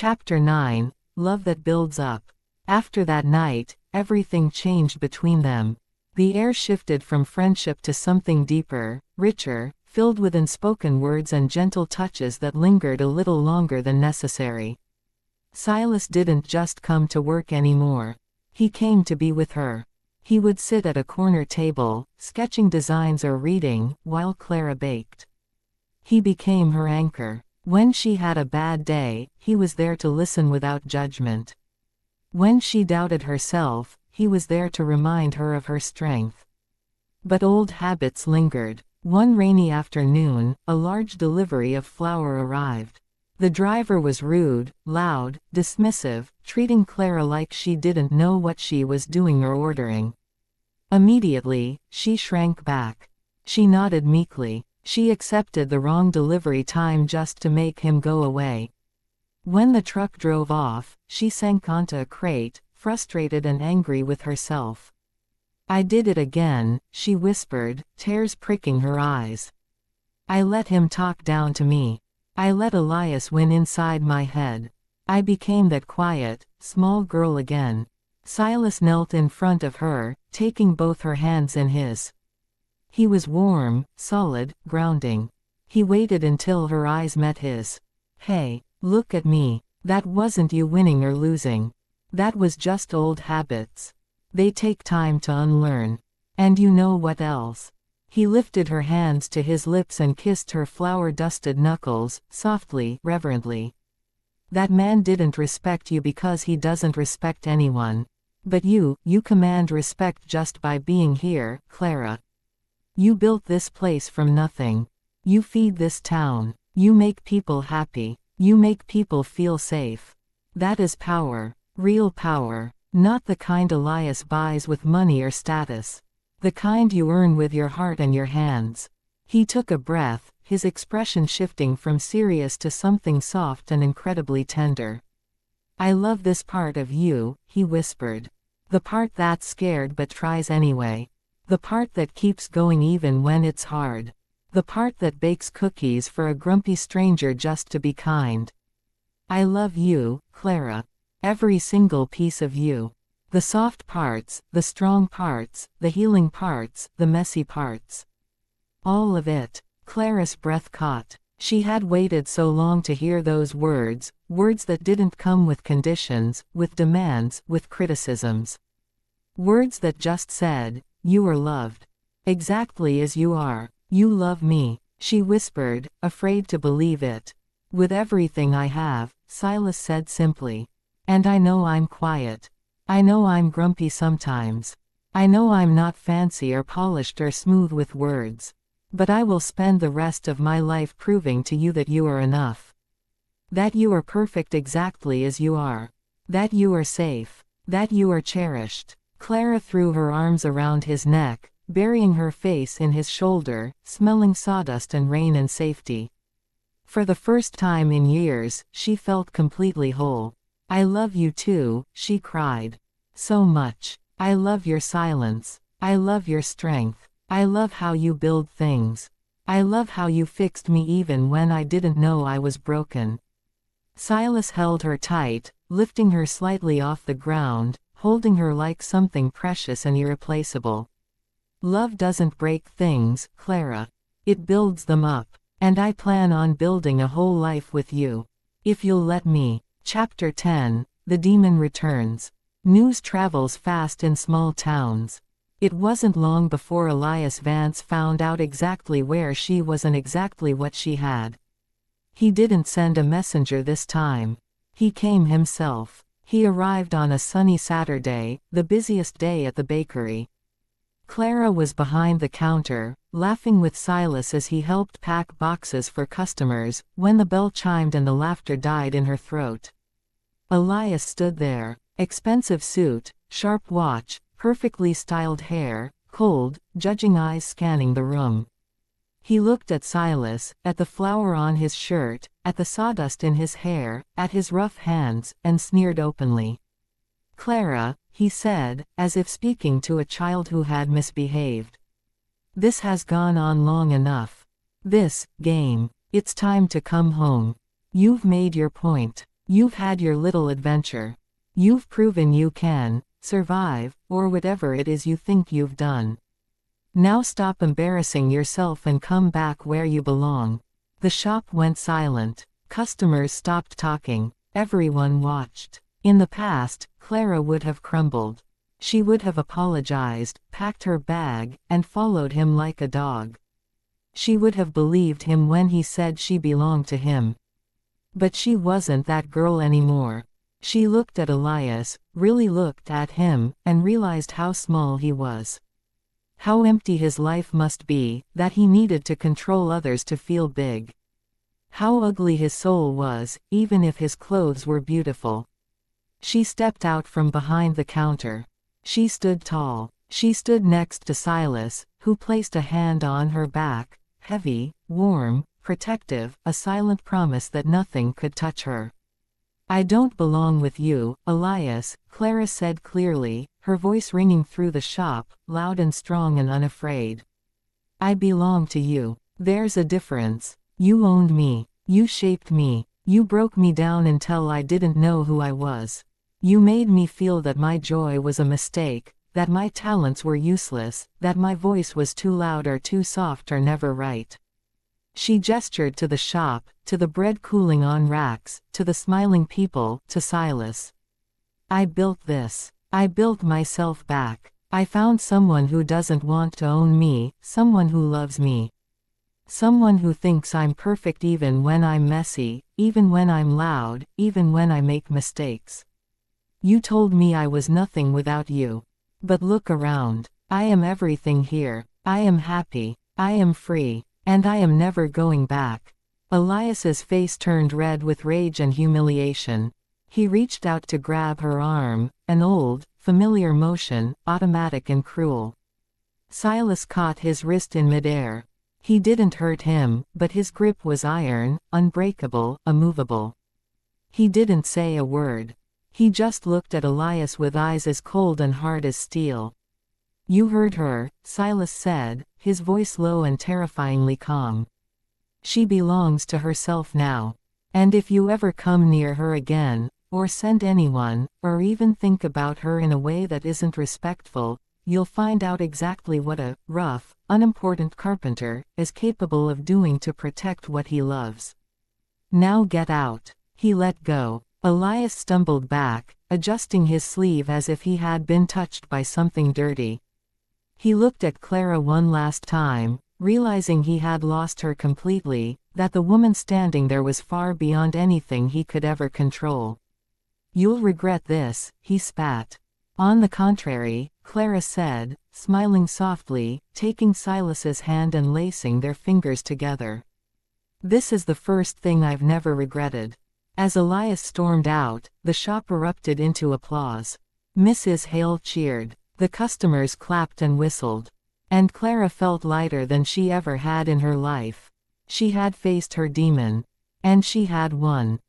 Chapter 9, Love That Builds Up. After that night, everything changed between them. The air shifted from friendship to something deeper, richer, filled with unspoken words and gentle touches that lingered a little longer than necessary. Silas didn't just come to work anymore. He came to be with her. He would sit at a corner table, sketching designs or reading, while Clara baked. He became her anchor. When she had a bad day, he was there to listen without judgment. When she doubted herself, he was there to remind her of her strength. But old habits lingered. One rainy afternoon, a large delivery of flour arrived. The driver was rude, loud, dismissive, treating Clara like she didn't know what she was doing or ordering. Immediately, she shrank back. She nodded meekly. She accepted the wrong delivery time just to make him go away. When the truck drove off, she sank onto a crate, frustrated and angry with herself. "I did it again," she whispered, tears pricking her eyes. "I let him talk down to me. I let Elias win inside my head. I became that quiet, small girl again." Silas knelt in front of her, taking both her hands in his. He was warm, solid, grounding. He waited until her eyes met his. "Hey, look at me. That wasn't you winning or losing. That was just old habits. They take time to unlearn. And you know what else?" He lifted her hands to his lips and kissed her flour-dusted knuckles, softly, reverently. "That man didn't respect you because he doesn't respect anyone. But you command respect just by being here, Clara. You built this place from nothing. You feed this town. You make people happy. You make people feel safe. That is power. Real power. Not the kind Elias buys with money or status. The kind you earn with your heart and your hands." He took a breath, his expression shifting from serious to something soft and incredibly tender. "I love this part of you," he whispered. "The part that's scared but tries anyway. The part that keeps going even when it's hard. The part that bakes cookies for a grumpy stranger just to be kind. I love you, Clara. Every single piece of you. The soft parts, the strong parts, the healing parts, the messy parts. All of it." Clara's breath caught. She had waited so long to hear those words, words that didn't come with conditions, with demands, with criticisms. Words that just said, "You are loved. Exactly as you are. You love me," she whispered, afraid to believe it. "With everything I have," Silas said simply. "And I know I'm quiet. I know I'm grumpy sometimes. I know I'm not fancy or polished or smooth with words. But I will spend the rest of my life proving to you that you are enough. That you are perfect exactly as you are. That you are safe. That you are cherished." Clara threw her arms around his neck, burying her face in his shoulder, smelling sawdust and rain and safety. For the first time in years, she felt completely whole. "I love you too," she cried. "So much. I love your silence. I love your strength. I love how you build things. I love how you fixed me even when I didn't know I was broken." Silas held her tight, lifting her slightly off the ground, holding her like something precious and irreplaceable. "Love doesn't break things, Clara. It builds them up. And I plan on building a whole life with you. If you'll let me." Chapter 10, The Demon Returns. News travels fast in small towns. It wasn't long before Elias Vance found out exactly where she was and exactly what she had. He didn't send a messenger this time. He came himself. He arrived on a sunny Saturday, the busiest day at the bakery. Clara was behind the counter, laughing with Silas as he helped pack boxes for customers, when the bell chimed and the laughter died in her throat. Elias stood there. Expensive suit, sharp watch, perfectly styled hair, cold, judging eyes scanning the room. He looked at Silas, at the flour on his shirt, at the sawdust in his hair, at his rough hands, and sneered openly. "Clara," he said, as if speaking to a child who had misbehaved. "This has gone on long enough. This game. It's time to come home. You've made your point. You've had your little adventure. You've proven you can survive, or whatever it is you think you've done. Now stop embarrassing yourself and come back where you belong." The shop went silent. Customers stopped talking. Everyone watched. In the past, Clara would have crumbled. She would have apologized, packed her bag, and followed him like a dog. She would have believed him when he said she belonged to him. But she wasn't that girl anymore. She looked at Elias, really looked at him, and realized how small he was. How empty his life must be, that he needed to control others to feel big. How ugly his soul was, even if his clothes were beautiful. She stepped out from behind the counter. She stood tall. She stood next to Silas, who placed a hand on her back, heavy, warm, protective, a silent promise that nothing could touch her. "I don't belong with you, Elias," Clara said clearly, her voice ringing through the shop, loud and strong and unafraid. "I belong to you. There's a difference. You owned me. You shaped me. You broke me down until I didn't know who I was. You made me feel that my joy was a mistake, that my talents were useless, that my voice was too loud or too soft or never right." She gestured to the shop, to the bread cooling on racks, to the smiling people, to Silas. "I built this. I built myself back. I found someone who doesn't want to own me, someone who loves me. Someone who thinks I'm perfect even when I'm messy, even when I'm loud, even when I make mistakes. You told me I was nothing without you. But look around. I am everything here. I am happy. I am free. And I am never going back." Elias's face turned red with rage and humiliation. He reached out to grab her arm, an old, familiar motion, automatic and cruel. Silas caught his wrist in midair. He didn't hurt him, but his grip was iron, unbreakable, immovable. He didn't say a word. He just looked at Elias with eyes as cold and hard as steel. "You heard her," Silas said, his voice low and terrifyingly calm. "She belongs to herself now. And if you ever come near her again, or send anyone, or even think about her in a way that isn't respectful, you'll find out exactly what a rough, unimportant carpenter is capable of doing to protect what he loves. Now get out." He let go. Elias stumbled back, adjusting his sleeve as if he had been touched by something dirty. He looked at Clara one last time, realizing he had lost her completely, that the woman standing there was far beyond anything he could ever control. "You'll regret this," he spat. "On the contrary," Clara said, smiling softly, taking Silas's hand and lacing their fingers together. "This is the first thing I've never regretted." As Elias stormed out, the shop erupted into applause. Mrs. Hale cheered. The customers clapped and whistled. And Clara felt lighter than she ever had in her life. She had faced her demon. And she had won.